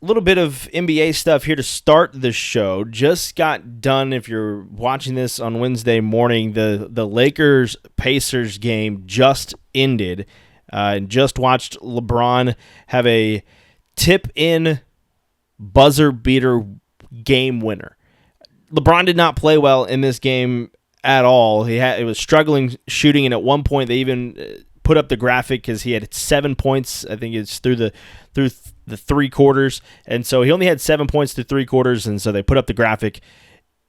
little bit of NBA stuff here to start the show. Just got done, if you're watching this on Wednesday morning, the Lakers-Pacers game just ended. Just watched LeBron have a tip-in buzzer-beater game winner. LeBron did not play well in this game at all. It was struggling shooting, and at one point they even put up the graphic because he had 7 points. I think it's through the 3 quarters, and so he only had 7 points through 3 quarters, and so they put up the graphic.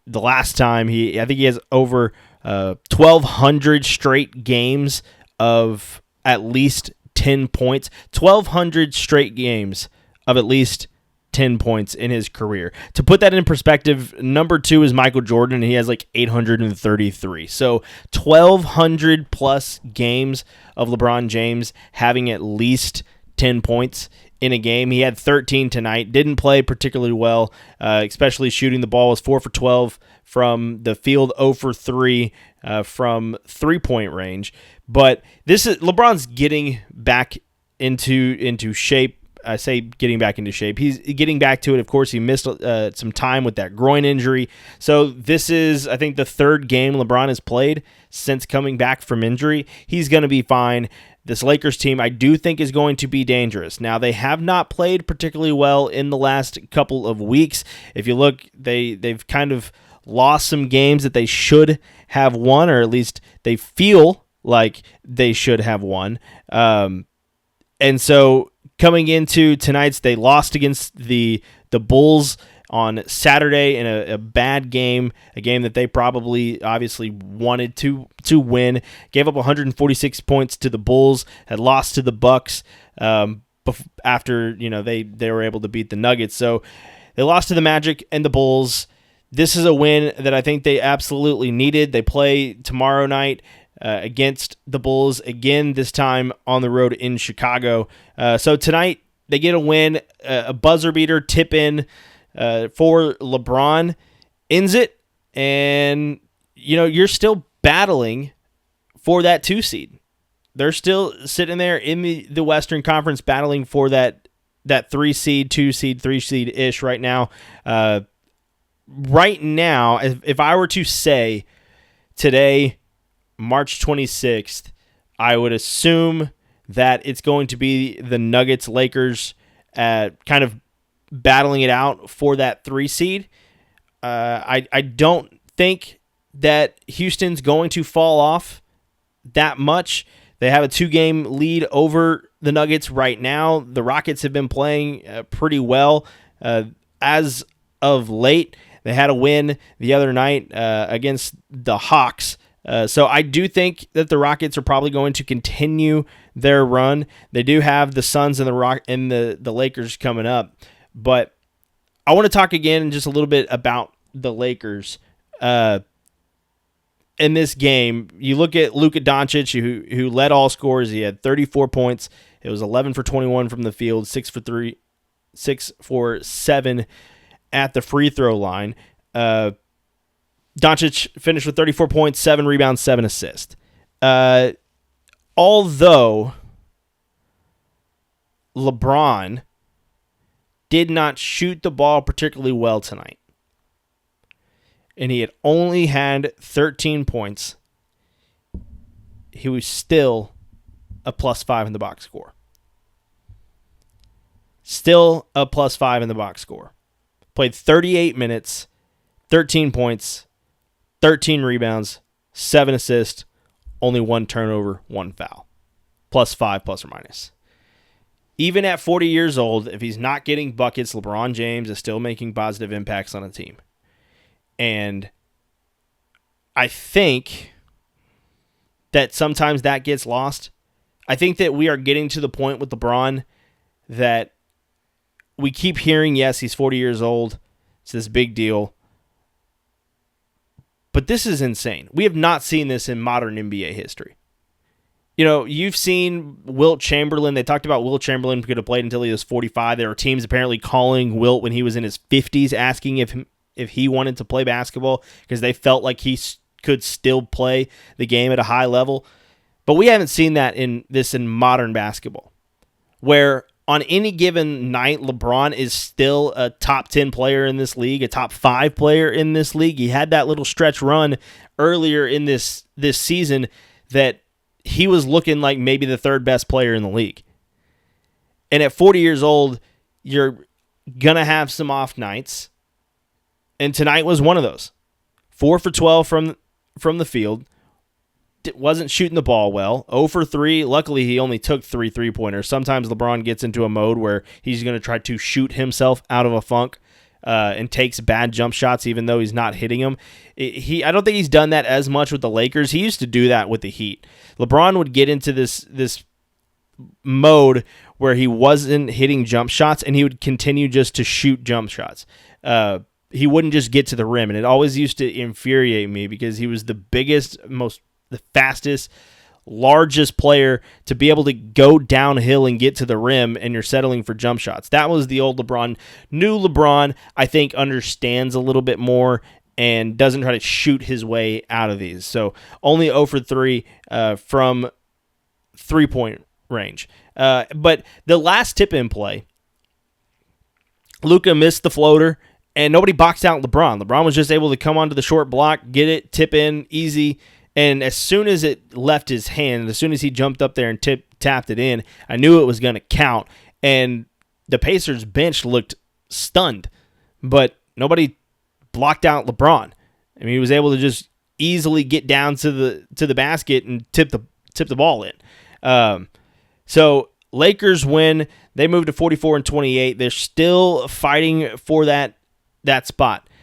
The last time I think he has over 1,200 straight games of at least 10 points. 1,200 straight games of at least 10 points in his career. To put that in perspective, number 2 is Michael Jordan, and he has like 833. So 1,200 plus games of LeBron James having at least 10 points in a game. He had 13 tonight. Didn't play particularly well, especially shooting the ball. Was 4 for 12 from the field, 0 for 3 from 3-point range. But LeBron's getting back into shape. I say getting back into shape. He's getting back to it. Of course, he missed some time with that groin injury. So this is, I think, the 3rd game LeBron has played since coming back from injury. He's going to be fine. This Lakers team, I do think, is going to be dangerous. Now, they have not played particularly well in the last couple of weeks. If you look, they've kind of lost some games that they should have won, or at least they feel like they should have won. And so coming into tonight's, they lost against the Bulls on Saturday in a bad game, a game that they probably obviously wanted to win. Gave up 146 points to the Bulls, had lost to the Bucks after they were able to beat the Nuggets. So they lost to the Magic and the Bulls. This is a win that I think they absolutely needed. They play tomorrow night against the Bulls again, this time on the road in Chicago. So tonight they get a win, a buzzer beater, tip in for LeBron, ends it, and you're still battling for that 2 seed. They're still sitting there in the Western Conference battling for that 3 seed, 2 seed, 3 seed ish right now. Right now, if I were to say today, March 26th, I would assume that it's going to be the Nuggets, Lakers, kind of battling it out for that 3 seed. I don't think that Houston's going to fall off that much. They have a 2-game lead over the Nuggets right now. The Rockets have been playing pretty well as of late. They had a win the other night against the Hawks. So I do think that the Rockets are probably going to continue their run. They do have the Suns and the Lakers coming up. But I want to talk again just a little bit about the Lakers. In this game, you look at Luka Dončić, who led all scorers. He had 34 points. It was 11 for 21 from the field, 6 for 7 at the free throw line. Dončić finished with 34 points, 7 rebounds, 7 assists. Although LeBron did not shoot the ball particularly well tonight, and he had only had 13 points, he was still a +5 in the box score. Still a +5 in the box score. Played 38 minutes, 13 points, 13 rebounds, 7 assists, only 1 turnover, 1 foul. +5, plus or minus. Even at 40 years old, if he's not getting buckets, LeBron James is still making positive impacts on a team. And I think that sometimes that gets lost. I think that we are getting to the point with LeBron that we keep hearing, yes, he's 40 years old. It's this big deal. But this is insane. We have not seen this in modern NBA history. You've seen Wilt Chamberlain. They talked about Wilt Chamberlain could have played until he was 45. There were teams apparently calling Wilt when he was in his 50s, asking if he wanted to play basketball because they felt like he could still play the game at a high level. But we haven't seen that in modern basketball, where on any given night, LeBron is still a top 10 player in this league, a top 5 player in this league. He had that little stretch run earlier in this season that he was looking like maybe the third best player in the league. And at 40 years old, you're going to have some off nights. And tonight was one of those. 4 for 12 from the field. Wasn't shooting the ball well. 0 for 3. Luckily, he only took 3 3-pointers. Sometimes LeBron gets into a mode where he's going to try to shoot himself out of a funk and takes bad jump shots even though he's not hitting them. I don't think he's done that as much with the Lakers. He used to do that with the Heat. LeBron would get into this mode where he wasn't hitting jump shots and he would continue just to shoot jump shots. He wouldn't just get to the rim, and it always used to infuriate me because he was the biggest, the fastest, largest player to be able to go downhill and get to the rim, and you're settling for jump shots. That was the old LeBron. New LeBron, I think, understands a little bit more and doesn't try to shoot his way out of these. So only 0 for 3 from 3-point range. But the last tip-in play, Luka missed the floater, and nobody boxed out LeBron. LeBron was just able to come onto the short block, get it, tip in, easy. And as soon as it left his hand, as soon as he jumped up there and tapped it in, I knew it was going to count. And the Pacers bench looked stunned, but nobody blocked out LeBron. I mean, he was able to just easily get down to the basket and tip the ball in. So Lakers win. They move to 44-28. They're still fighting for that spot.